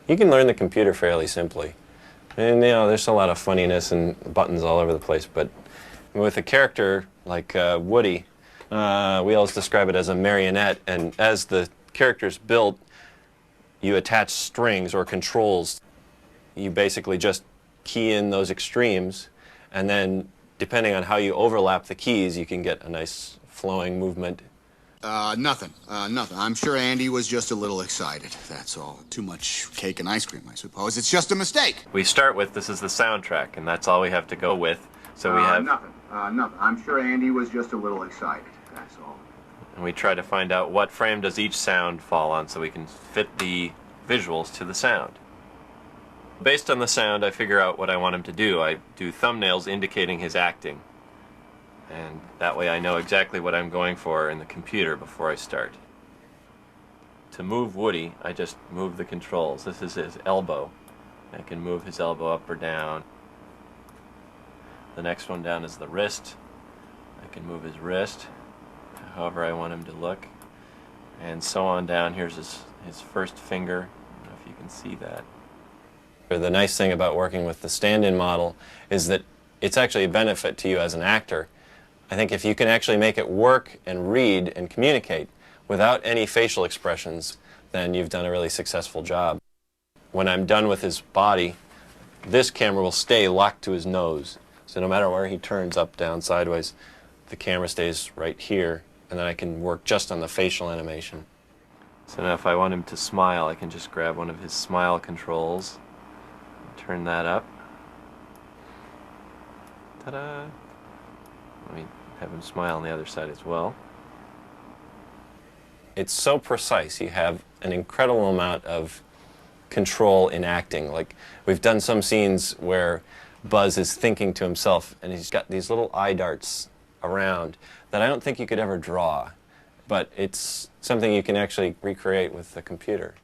You can learn the computer fairly simply. And you know, there's a lot of funniness and buttons all over the place, but with a character like Woody, we always describe it as a marionette, and as the character's built, you attach strings or controls. You basically just key in those extremes, and then depending on how you overlap the keys, you can get a nice flowing movement. Nothing. I'm sure Andy was just a little excited, that's all. Too much cake and ice cream, I suppose. It's just a mistake. We start with, this is the soundtrack, and that's all we have to go with. So we have... Nothing. I'm sure Andy was just a little excited, that's all. And we try to find out what frame does each sound fall on so we can fit the visuals to the sound. Based on the sound, I figure out what I want him to do. I do thumbnails indicating his acting. And that way I know exactly what I'm going for in the computer before I start. To move Woody, I just move the controls. This is his elbow. I can move his elbow up or down. The next one down is the wrist. I can move his wrist however I want him to look. And so on down. Here's his first finger. I don't know if you can see that. The nice thing about working with the stand-in model is that it's actually a benefit to you as an actor. I think if you can actually make it work and read and communicate without any facial expressions, then you've done a really successful job. When I'm done with his body, this camera will stay locked to his nose. So no matter where he turns, up, down, sideways, the camera stays right here, and then I can work just on the facial animation. So now if I want him to smile, I can just grab one of his smile controls, turn that up. Ta-da! Let me have him smile on the other side as well. It's so precise. You have an incredible amount of control in acting. Like, we've done some scenes where Buzz is thinking to himself, and he's got these little eye darts around that I don't think you could ever draw. But it's something you can actually recreate with the computer.